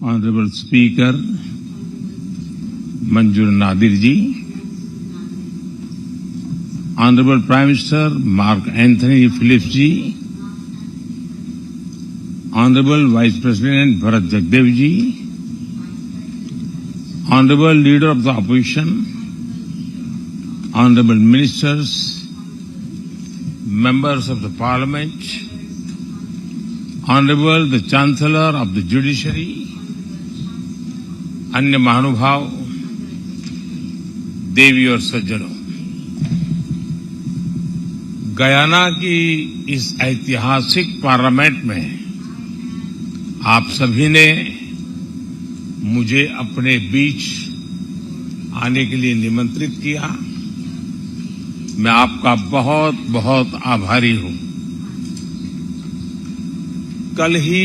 Honorable Speaker Manjur Nadir ji, Honorable Prime Minister Mark Anthony Phillips ji, Honorable Vice President Bharat Jagdev ji, Honorable Leader of the Opposition, Honorable Ministers, Members of the Parliament, Honorable the Chancellor of the Judiciary, अन्य महानुभाव, देवी और सज्जनों, Guyana की इस ऐतिहासिक parliament में आप सभी ने मुझे अपने बीच आने के लिए निमंत्रित किया। मैं आपका बहुत बहुत आभारी हूं। कल ही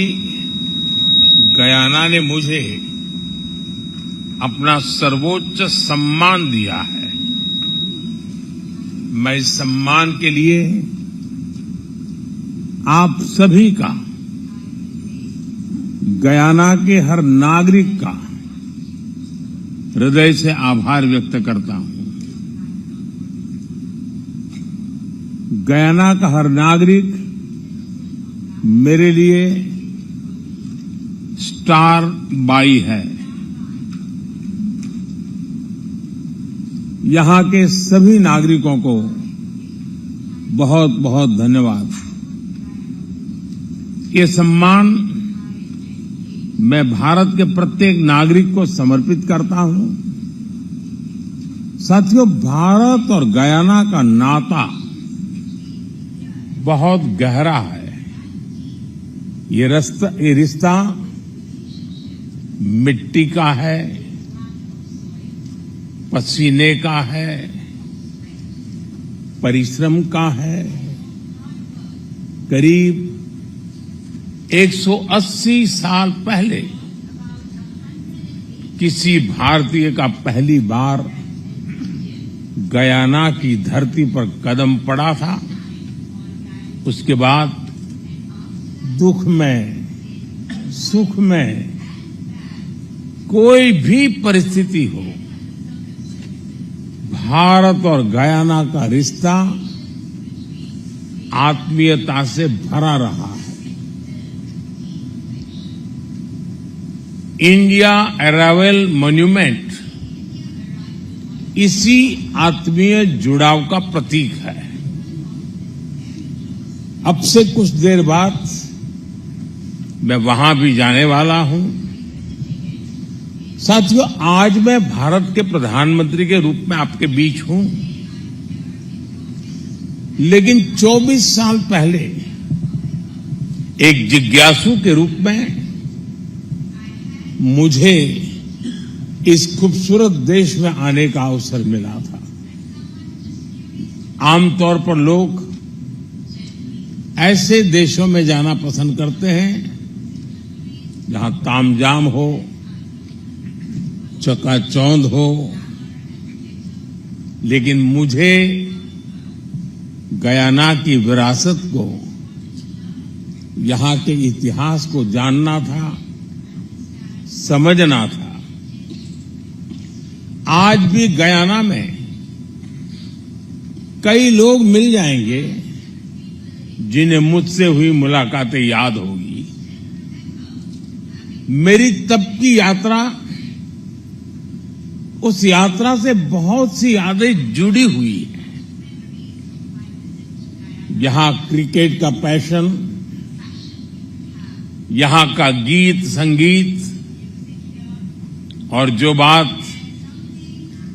गयाना ने मुझे अपना सर्वोच्च सम्मान दिया है। मैं इस सम्मान के लिए आप सभी का, गयाना के हर नागरिक का हृदय से आभार व्यक्त करता हूं। गयाना का हर नागरिक मेरे लिए स्टार बाई है। यहां के सभी नागरिकों को बहुत बहुत धन्यवाद। ये सम्मान मैं भारत के प्रत्येक नागरिक को समर्पित करता हूं। साथियों, भारत और गयाना का नाता बहुत गहरा है। ये रिश्ता मिट्टी का है, पसीने का है, परिश्रम का है। करीब 180 साल पहले किसी भारतीय का पहली बार गयाना की धरती पर कदम पड़ा था। उसके बाद दुख में, सुख में, कोई भी परिस्थिति हो, भारत और गयाना का रिश्ता आत्मीयता से भरा रहा है। इंडिया अराइवल मॉन्यूमेंट इसी आत्मीय जुड़ाव का प्रतीक है। अब से कुछ देर बाद मैं वहां भी जाने वाला हूं। साथियों, आज मैं भारत के प्रधानमंत्री के रूप में आपके बीच हूं, लेकिन 24 साल पहले एक जिज्ञासु के रूप में मुझे इस खूबसूरत देश में आने का अवसर मिला था। आमतौर पर लोग ऐसे देशों में जाना पसंद करते हैं जहां तामझाम हो, चकाचौंध हो, लेकिन मुझे गयाना की विरासत को, यहां के इतिहास को जानना था, समझना था। आज भी गयाना में कई लोग मिल जाएंगे जिन्हें मुझसे हुई मुलाकातें याद होगी। मेरी तब की यात्रा, उस यात्रा से बहुत सी यादें जुड़ी हुई हैं। यहां क्रिकेट का पैशन, यहां का गीत संगीत, और जो बात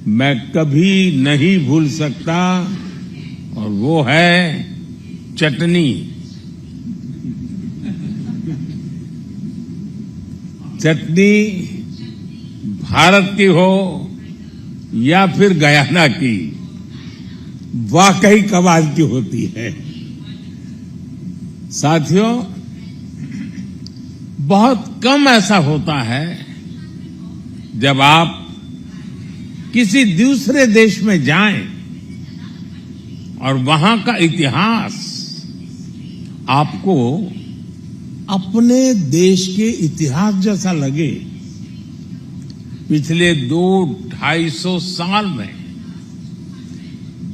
मैं कभी नहीं भूल सकता, और वो है चटनी। चटनी भारत की हो या फिर गयाना की, वाकई कमाल की होती है। साथियों, बहुत कम ऐसा होता है जब आप किसी दूसरे देश में जाएं और वहां का इतिहास आपको अपने देश के इतिहास जैसा लगे। पिछले 200-250 साल में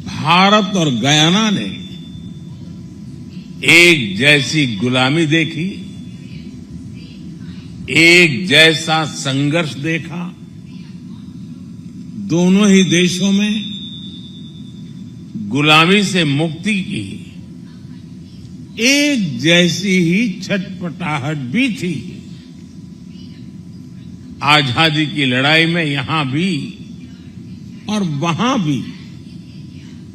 भारत और गयाना ने एक जैसी गुलामी देखी, एक जैसा संघर्ष देखा। दोनों ही देशों में गुलामी से मुक्ति की एक जैसी ही छटपटाहट भी थी। आजादी की लड़ाई में यहां भी और वहां भी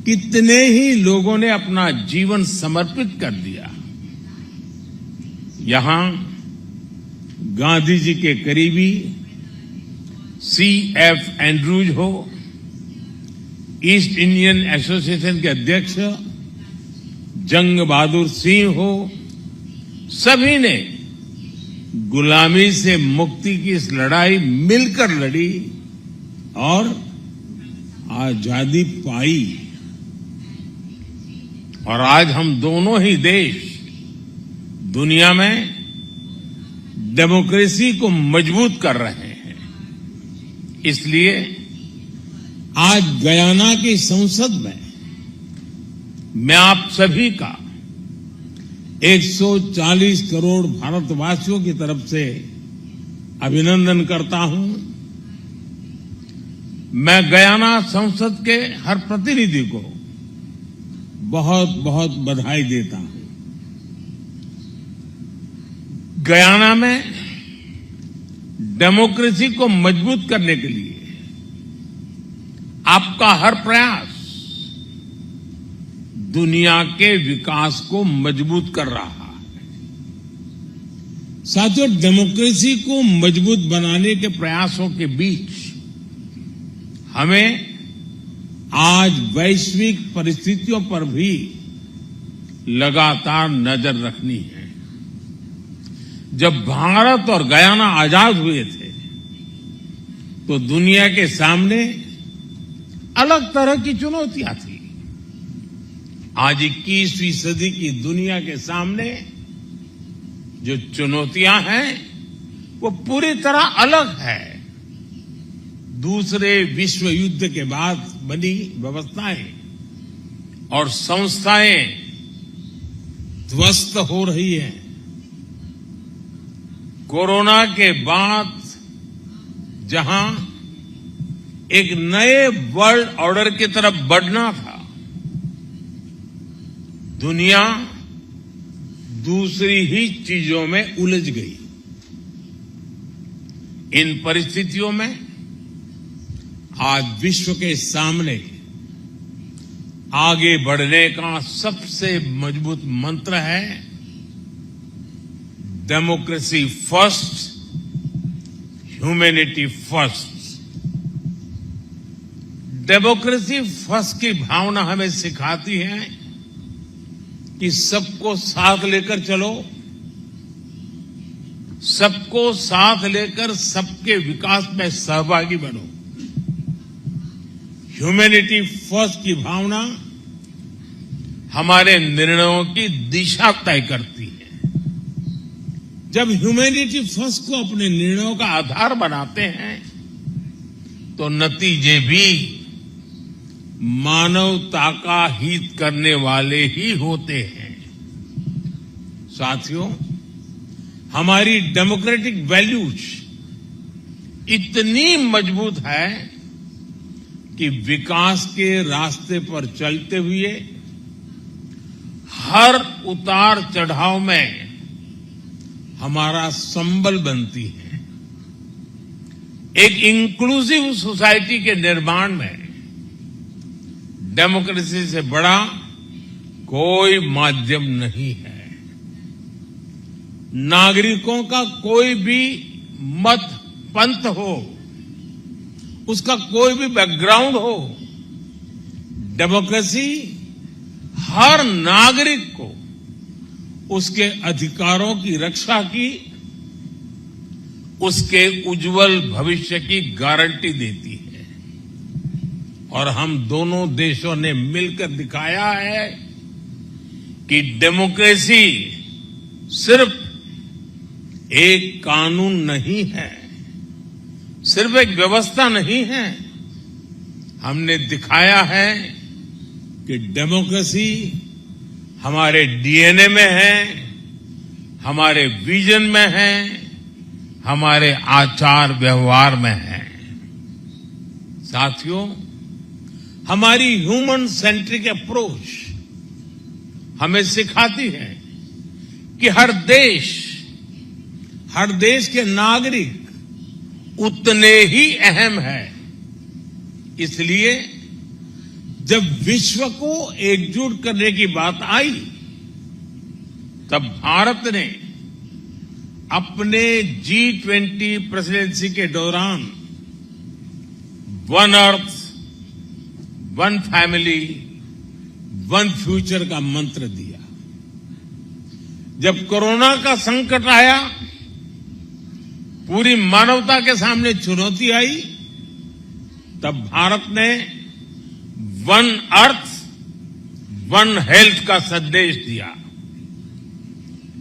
कितने ही लोगों ने अपना जीवन समर्पित कर दिया। यहां गांधी जी के करीबी C.F. एंड्रूज हो, ईस्ट इंडियन एसोसिएशन के अध्यक्ष जंग बहादुर सिंह हो, सभी ने गुलामी से मुक्ति की इस लड़ाई मिलकर लड़ी और आजादी पाई। और आज हम दोनों ही देश दुनिया में डेमोक्रेसी को मजबूत कर रहे हैं। इसलिए आज गयाना की संसद में मैं आप सभी का 140 करोड़ भारतवासियों की तरफ से अभिनंदन करता हूं। मैं गयाना संसद के हर प्रतिनिधि को बहुत बहुत बधाई देता हूं। गयाना में डेमोक्रेसी को मजबूत करने के लिए आपका हर प्रयास दुनिया के विकास को मजबूत कर रहा है। साथियों, डेमोक्रेसी को मजबूत बनाने के प्रयासों के बीच हमें आज वैश्विक परिस्थितियों पर भी लगातार नजर रखनी है। जब भारत और गयाना आजाद हुए थे तो दुनिया के सामने अलग तरह की चुनौतियां थी। आज 21वीं सदी की दुनिया के सामने जो चुनौतियां हैं वो पूरी तरह अलग है। दूसरे विश्व युद्ध के बाद बनी व्यवस्थाएं और संस्थाएं ध्वस्त हो रही हैं। कोरोना के बाद जहां एक नए वर्ल्ड ऑर्डर की तरफ बढ़ना था, दुनिया दूसरी ही चीजों में उलझ गई। इन परिस्थितियों में आज विश्व के सामने आगे बढ़ने का सबसे मजबूत मंत्र है democracy first, humanity first. Democracy first की भावना हमें सिखाती है कि सबको साथ लेकर चलो, सबको साथ लेकर सबके विकास में सहभागी बनो। ह्यूमैनिटी फर्स्ट की भावना हमारे निर्णयों की दिशा तय करती है। जब ह्यूमैनिटी फर्स्ट को अपने निर्णयों का आधार बनाते हैं तो नतीजे भी मानवता का हित करने वाले ही होते हैं। साथियों, हमारी डेमोक्रेटिक वैल्यूज इतनी मजबूत है कि विकास के रास्ते पर चलते हुए हर उतार चढ़ाव में हमारा संबल बनती है। एक इंक्लूसिव सोसाइटी के निर्माण में डेमोक्रेसी से बड़ा कोई माध्यम नहीं है। नागरिकों का कोई भी मत पंथ हो, उसका कोई भी बैकग्राउंड हो, डेमोक्रेसी हर नागरिक को उसके अधिकारों की रक्षा की, उसके उज्जवल भविष्य की गारंटी देती है। और हम दोनों देशों ने मिलकर दिखाया है कि डेमोक्रेसी सिर्फ एक कानून नहीं है, सिर्फ एक व्यवस्था नहीं है, हमने दिखाया है कि डेमोक्रेसी हमारे डीएनए में है, हमारे विजन में है, हमारे आचार व्यवहार में है। साथियों, हमारी ह्यूमन सेंट्रिक अप्रोच हमें सिखाती है कि हर देश के नागरिक उतने ही अहम है। इसलिए जब विश्व को एकजुट करने की बात आई, तब भारत ने अपने G20 प्रेसिडेंसी के दौरान one earth, one family, one future का मंत्र दिया। जब कोरोना का संकट आया, पूरी मानवता के सामने चुनौती आई, तब भारत ने वन अर्थ, वन हेल्थ का संदेश दिया।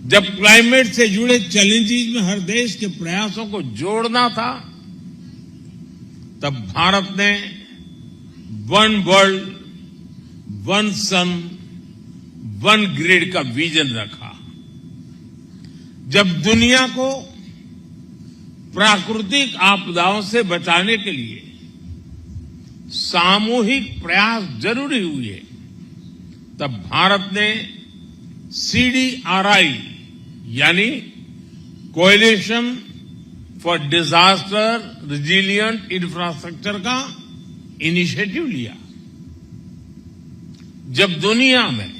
जब क्लाइमेट से जुड़े चैलेंजेस में हर देश के प्रयासों को जोड़ना था, तब भारत ने वन वर्ल्ड, वन सन, वन ग्रिड का विजन रखा। जब दुनिया को प्राकृतिक आपदाओं से बचाने के लिए सामूहिक प्रयास जरूरी हुए, तब भारत ने CDRI यानी coalition for disaster resilient infrastructure का इनिशिएटिव लिया। जब दुनिया में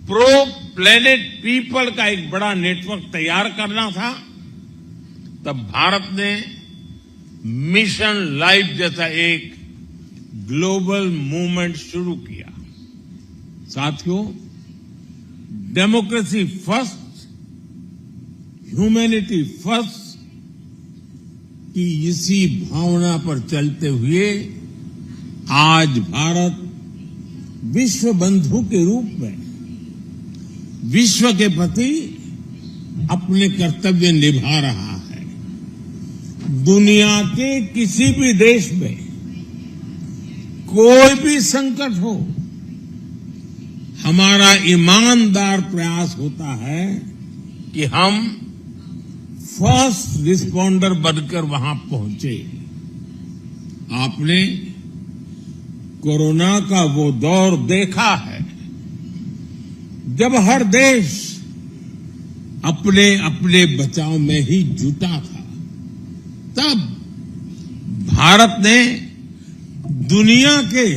प्रो प्लेनेट पीपल का एक बड़ा नेटवर्क तैयार करना था, तब भारत ने मिशन लाइफ जैसा एक ग्लोबल मूवमेंट शुरू किया। साथियों, डेमोक्रेसी फर्स्ट, ह्यूमैनिटी फर्स्ट की इसी भावना पर चलते हुए आज भारत विश्व बंधु के रूप में विश्व के प्रति अपने कर्तव्य निभा रहा है। दुनिया के किसी भी देश में कोई भी संकट हो, हमारा ईमानदार प्रयास होता है कि हम फर्स्ट रिस्पॉन्डर बनकर वहां पहुंचे। आपने कोरोना का वो दौर देखा है जब हर देश अपने अपने बचाव में ही जुटा था। तब भारत ने दुनिया के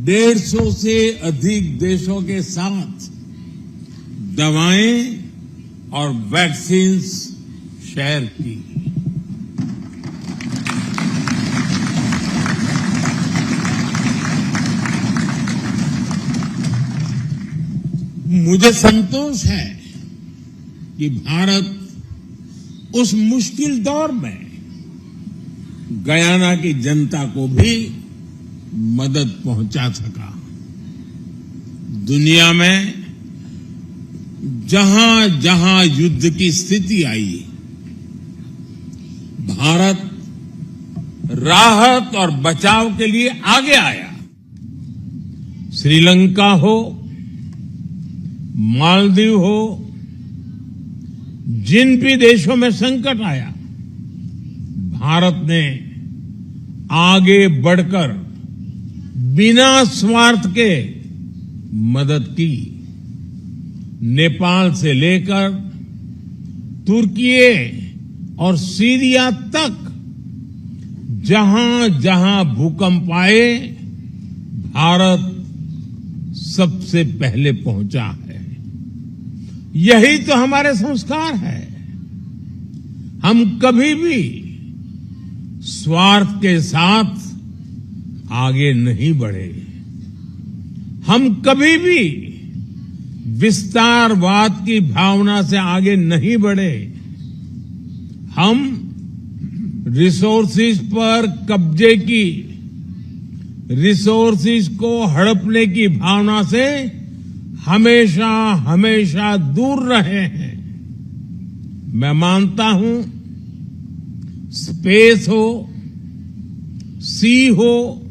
150 से अधिक देशों के साथ दवाएं और वैक्सीन शेयर की। मुझे संतोष है कि भारत उस मुश्किल दौर में गयाना की जनता को भी मदद पहुंचा सका। दुनिया में जहां जहां युद्ध की स्थिति आई, भारत राहत और बचाव के लिए आगे आया। श्रीलंका हो, मालदीव हो, जिन भी देशों में संकट आया, भारत ने आगे बढ़कर बिना स्वार्थ के मदद की। नेपाल से लेकर तुर्की और सीरिया तक जहां जहां भूकंप आए, भारत सबसे पहले पहुंचा है। यही तो हमारे संस्कार है। हम कभी भी स्वार्थ के साथ आगे नहीं बढ़े। हम कभी भी विस्तारवाद की भावना से आगे नहीं बढ़े। हम रिसोर्सेज पर कब्जे की, रिसोर्सेज को हड़पने की भावना से हमेशा हमेशा दूर रहे हैं। मैं मानता हूं स्पेस हो, सी हो,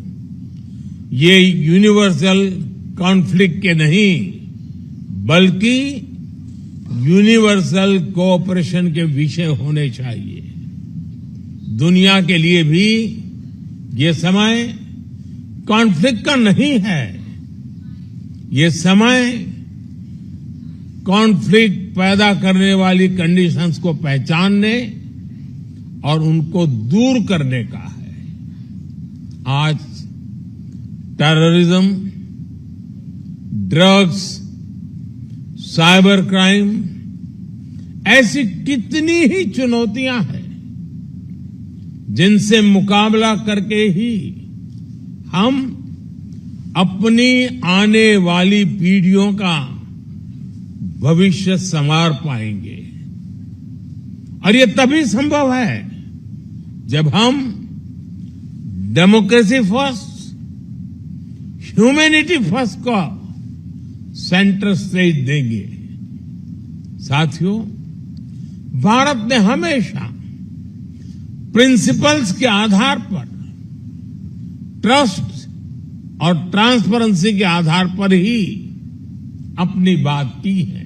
ये यूनिवर्सल कॉन्फ्लिक्ट के नहीं बल्कि यूनिवर्सल कोऑपरेशन के विषय होने चाहिए। दुनिया के लिए भी ये समय कॉन्फ्लिक्ट का नहीं है, ये समय कॉन्फ्लिक्ट पैदा करने वाली कंडीशंस को पहचानने और उनको दूर करने का है। आज टेररिज्म, ड्रग्स, साइबर क्राइम ऐसी कितनी ही चुनौतियां हैं जिनसे मुकाबला करके ही हम अपनी आने वाली पीढ़ियों का भविष्य संवार पाएंगे। और ये तभी संभव है जब हम डेमोक्रेसी फर्स्ट, ह्यूमैनिटी फर्स्ट को सेंटर स्टेज देंगे। साथियों, भारत ने हमेशा प्रिंसिपल्स के आधार पर, ट्रस्ट और ट्रांसपेरेंसी के आधार पर ही अपनी बात की है।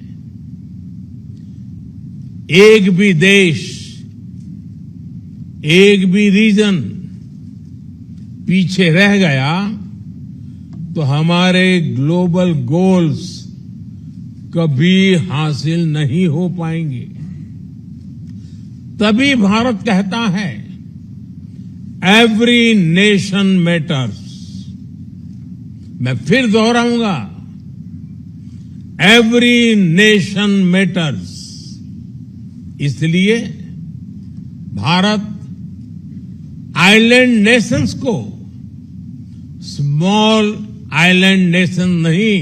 एक भी देश, एक भी रीजन पीछे रह गया तो हमारे ग्लोबल गोल्स कभी हासिल नहीं हो पाएंगे। तभी भारत कहता है एवरी नेशन मैटर्स। मैं फिर दोहराऊंगा, एवरी नेशन मैटर्स। इसलिए भारत आइलैंड नेशंस को स्मॉल आइलैंड नेशन नहीं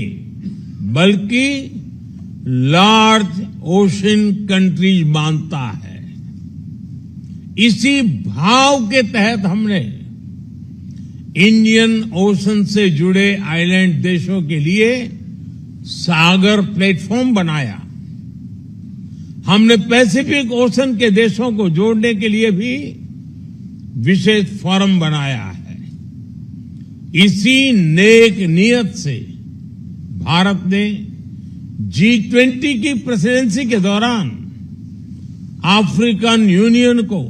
बल्कि लार्ज ओशन कंट्रीज मानता है। इसी भाव के तहत हमने इंडियन ओशन से जुड़े आइलैंड देशों के लिए सागर प्लेटफॉर्म बनाया। हमने पैसिफिक ओशन के देशों को जोड़ने के लिए भी विशेष फोरम बनाया है। इसी नेक नियत से भारत ने G20 की प्रेसिडेंसी के दौरान अफ्रीकन यूनियन को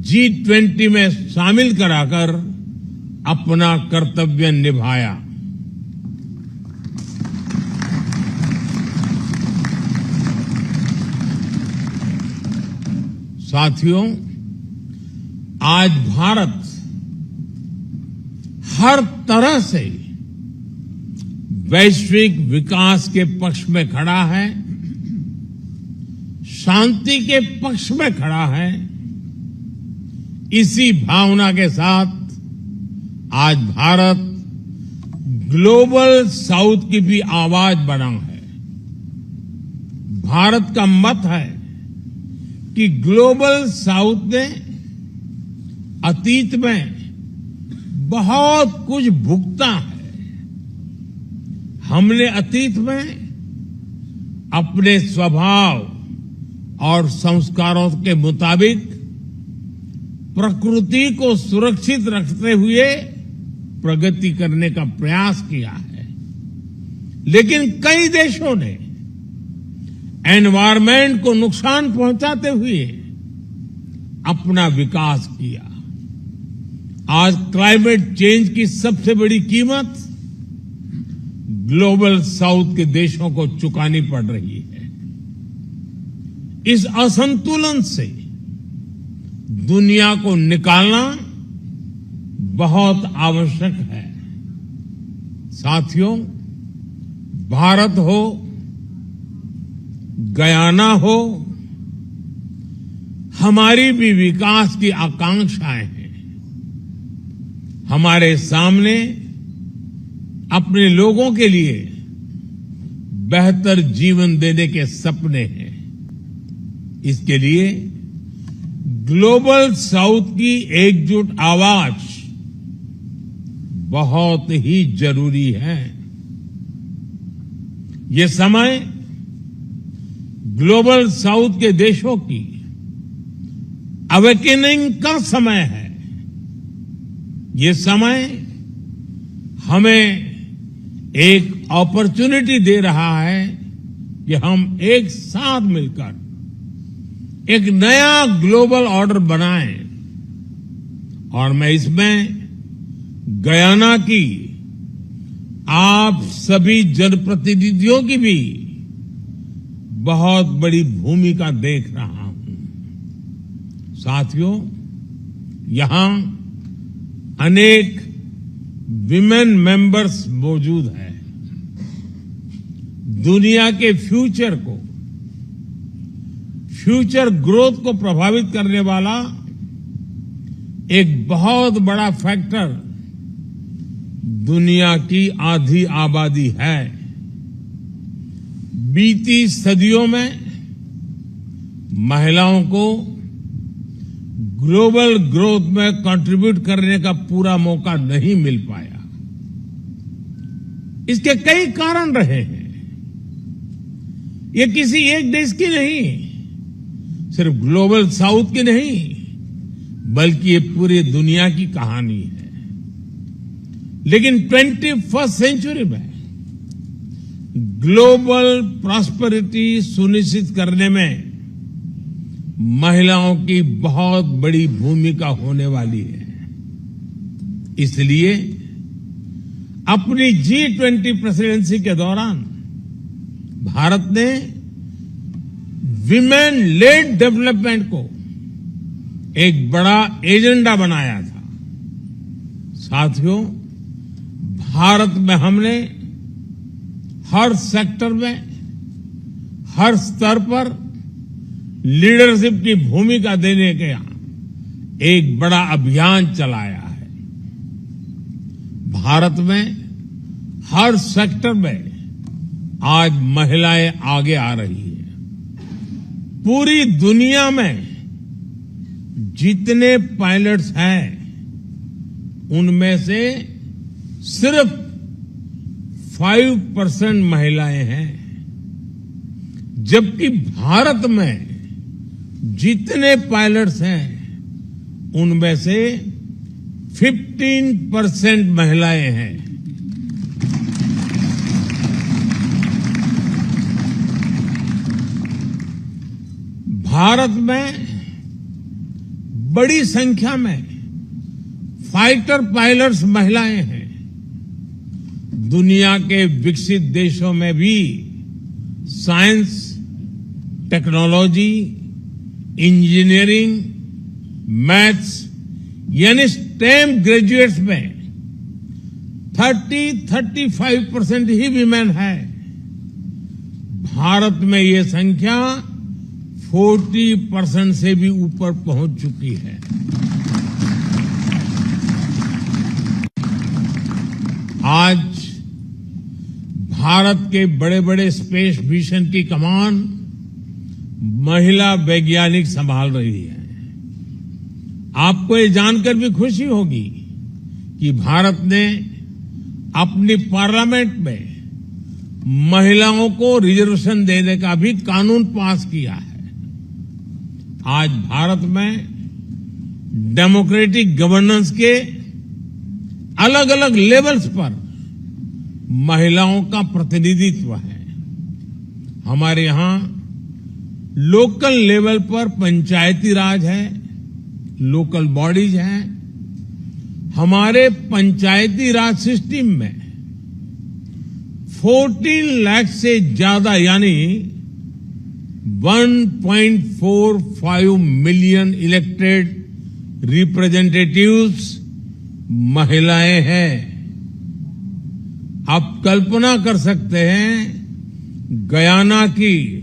G20 में शामिल कराकर अपना कर्तव्य निभाया। साथियों, आज भारत हर तरह से वैश्विक विकास के पक्ष में खड़ा है, शांति के पक्ष में खड़ा है। इसी भावना के साथ आज भारत ग्लोबल साउथ की भी आवाज बना है। भारत का मत है कि ग्लोबल साउथ ने अतीत में बहुत कुछ भुगता है। हमने अतीत में अपने स्वभाव और संस्कारों के मुताबिक प्रकृति को सुरक्षित रखते हुए प्रगति करने का प्रयास किया है, लेकिन कई देशों ने एनवायरमेंट को नुकसान पहुंचाते हुए अपना विकास किया। आज क्लाइमेट चेंज की सबसे बड़ी कीमत ग्लोबल साउथ के देशों को चुकानी पड़ रही है। इस असंतुलन से दुनिया को निकालना बहुत आवश्यक है। साथियों, भारत हो, गयाना हो, हमारी भी विकास की आकांक्षाएं हैं। हमारे सामने अपने लोगों के लिए बेहतर जीवन देने के सपने हैं। इसके लिए ग्लोबल साउथ की एकजुट आवाज बहुत ही जरूरी है। ये समय ग्लोबल साउथ के देशों की अवेकनिंग का समय है। ये समय हमें एक अपॉर्चुनिटी दे रहा है कि हम एक साथ मिलकर एक नया ग्लोबल ऑर्डर बनाएं। और मैं इसमें गयाना की आप सभी जनप्रतिनिधियों की भी बहुत बड़ी भूमिका देख रहा हूं। साथियों, यहां अनेक विमेन मेंबर्स मौजूद हैं। दुनिया के फ्यूचर ग्रोथ को प्रभावित करने वाला एक बहुत बड़ा फैक्टर दुनिया की आधी आबादी है। बीती सदियों में महिलाओं को ग्लोबल ग्रोथ में कंट्रीब्यूट करने का पूरा मौका नहीं मिल पाया। इसके कई कारण रहे हैं। ये किसी एक देश की नहीं, सिर्फ ग्लोबल साउथ की नहीं, बल्कि ये पूरी दुनिया की कहानी है। लेकिन 21st सेंचुरी में ग्लोबल प्रॉस्पेरिटी सुनिश्चित करने में महिलाओं की बहुत बड़ी भूमिका होने वाली है। इसलिए अपनी G20 प्रेसिडेंसी के दौरान भारत ने विमेन लेड डेवलपमेंट को एक बड़ा एजेंडा बनाया था। साथियों, भारत में हमने हर सेक्टर में, हर स्तर पर लीडरशिप की भूमिका देने का एक बड़ा अभियान चलाया है। भारत में हर सेक्टर में आज महिलाएं आगे आ रही हैं। पूरी दुनिया में जितने पायलट्स हैं, उनमें से सिर्फ 5% महिलाएं हैं, जबकि भारत में जितने पायलट्स हैं, उनमें से 15% महिलाएं हैं। भारत में बड़ी संख्या में फाइटर पायलट्स महिलाएं हैं। दुनिया के विकसित देशों में भी साइंस, टेक्नोलॉजी, इंजीनियरिंग, मैथ्स यानी स्टेम ग्रेजुएट्स में 30-35% ही विमेन है। भारत में ये संख्या 40% से भी ऊपर पहुंच चुकी है। आज भारत के बड़े बड़े स्पेस मिशन की कमान महिला वैज्ञानिक संभाल रही है। आपको ये जानकर भी खुशी होगी कि भारत ने अपनी पार्लियामेंट में महिलाओं को रिजर्वेशन देने का भी कानून पास किया है। आज भारत में डेमोक्रेटिक गवर्नेंस के अलग अलग लेवल्स पर महिलाओं का प्रतिनिधित्व है। हमारे यहां लोकल लेवल पर पंचायती राज है, लोकल बॉडीज हैं। हमारे पंचायती राज सिस्टम में 14 लाख से ज्यादा यानी 1.45 मिलियन इलेक्टेड रिप्रेजेंटेटिव्स महिलाएं हैं। आप कल्पना कर सकते हैं, गयाना की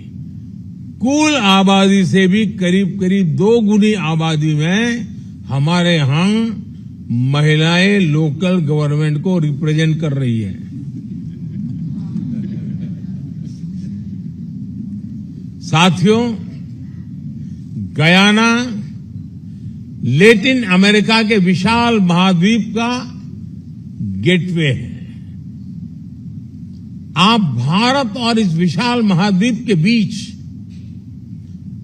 कुल आबादी से भी करीब करीब 2 गुनी आबादी में हमारे यहां महिलाएं लोकल गवर्नमेंट को रिप्रेजेंट कर रही है। साथियों, गयाना लैटिन अमेरिका के विशाल महाद्वीप का गेटवे है। आप भारत और इस विशाल महाद्वीप के बीच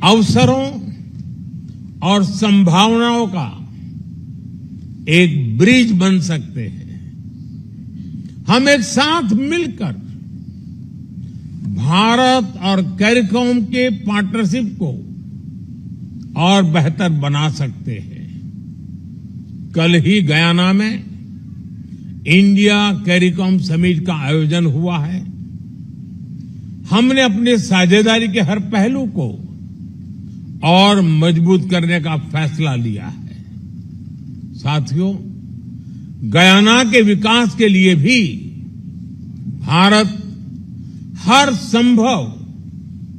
अवसरों और संभावनाओं का एक ब्रिज बन सकते हैं। हम एक साथ मिलकर भारत और कैरिकॉम के पार्टनरशिप को और बेहतर बना सकते हैं। कल ही गयाना में इंडिया कैरिकॉम समिट का आयोजन हुआ है। हमने अपनी साझेदारी के हर पहलू को और मजबूत करने का फैसला लिया है। साथियों, गयाना के विकास के लिए भी भारत हर संभव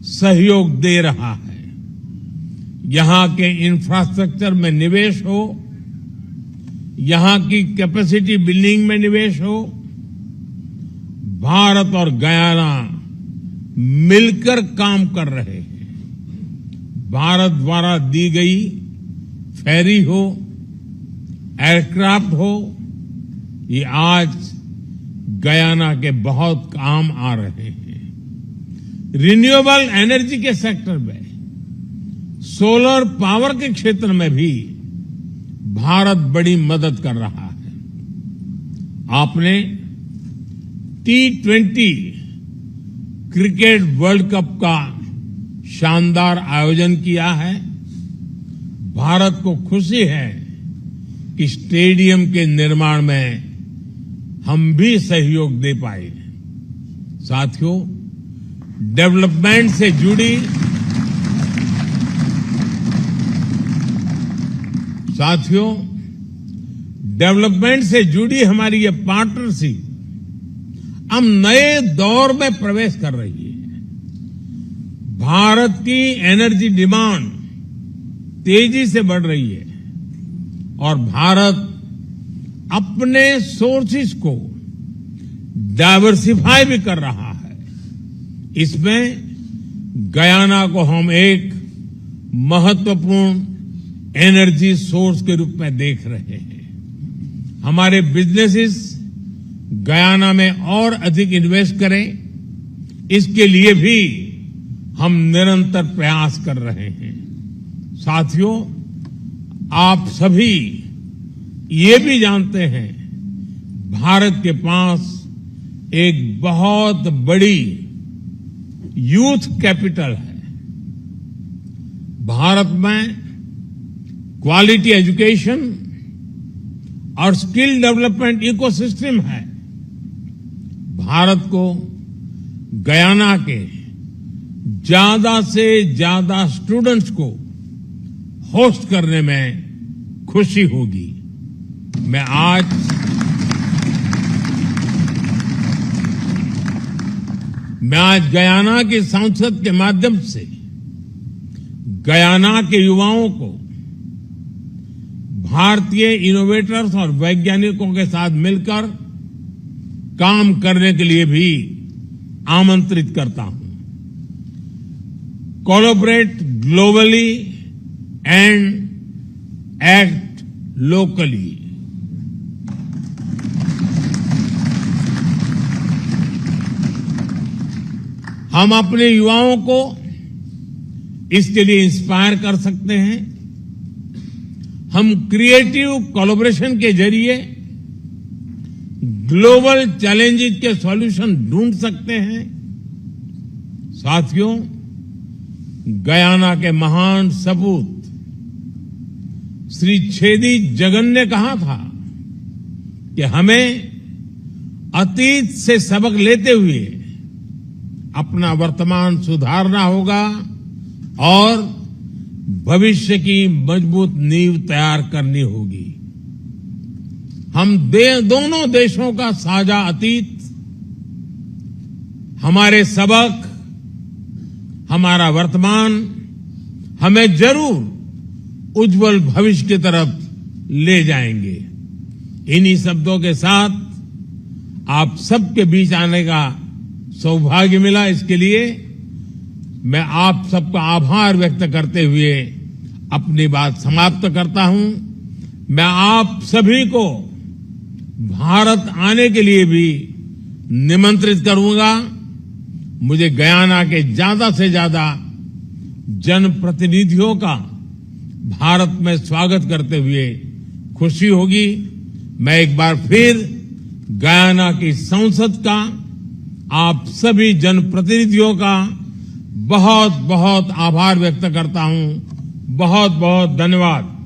सहयोग दे रहा है। यहां के इंफ्रास्ट्रक्चर में निवेश हो, यहां की कैपेसिटी बिल्डिंग में निवेश हो, भारत और गयाना मिलकर काम कर रहे हैं। भारत द्वारा दी गई फेरी हो, एयरक्राफ्ट हो, ये आज गयाना के बहुत काम आ रहे हैं। रिन्यूएबल एनर्जी के सेक्टर में, सोलर पावर के क्षेत्र में भी भारत बड़ी मदद कर रहा है। आपने T20 क्रिकेट वर्ल्ड कप का शानदार आयोजन किया है। भारत को खुशी है कि स्टेडियम के निर्माण में हम भी सहयोग दे पाए। साथियों, डेवलपमेंट से जुड़ी हमारी ये पार्टनरशिप अब नए दौर में प्रवेश कर रही है। भारत की एनर्जी डिमांड तेजी से बढ़ रही है और भारत अपने सोर्सेज को डाइवर्सिफाई भी कर रहा है। इसमें गयाना को हम एक महत्वपूर्ण एनर्जी सोर्स के रूप में देख रहे हैं। हमारे बिजनेसेस गयाना में और अधिक इन्वेस्ट करें, इसके लिए भी हम निरंतर प्रयास कर रहे हैं। साथियों, आप सभी ये भी जानते हैं, भारत के पास एक बहुत बड़ी यूथ कैपिटल है। भारत में क्वालिटी एजुकेशन और स्किल डेवलपमेंट इकोसिस्टम है। भारत को गयाना के ज्यादा से ज्यादा स्टूडेंट्स को होस्ट करने में खुशी होगी। मैं आज गयाना की संसद के माध्यम से गयाना के युवाओं को भारतीय इनोवेटर्स और वैज्ञानिकों के साथ मिलकर काम करने के लिए भी आमंत्रित करता हूं। Collaborate globally and act locally. हम अपने युवाओं को इसके लिए इंस्पायर कर सकते हैं। हम क्रिएटिव कोलैबोरेशन के जरिए ग्लोबल चैलेंजेस के सॉल्यूशन ढूंढ सकते हैं। साथियों, गयाना के महान सपूत श्री छेदी जगन ने कहा था कि हमें अतीत से सबक लेते हुए अपना वर्तमान सुधारना होगा और भविष्य की मजबूत नींव तैयार करनी होगी। हम दोनों देशों का साझा अतीत, हमारे सबक, हमारा वर्तमान हमें जरूर उज्जवल भविष्य की तरफ ले जाएंगे। इन्हीं शब्दों के साथ आप सबके बीच आने का सौभाग्य मिला। इसके लिए मैं आप सबका आभार व्यक्त करते हुए अपनी बात समाप्त करता हूं। मैं आप सभी को भारत आने के लिए भी निमंत्रित करूंगा। मुझे गयाना के ज्यादा से ज्यादा जनप्रतिनिधियों का भारत में स्वागत करते हुए खुशी होगी। मैं एक बार फिर गयाना की संसद का, आप सभी जनप्रतिनिधियों का बहुत बहुत आभार व्यक्त करता हूं। बहुत बहुत धन्यवाद।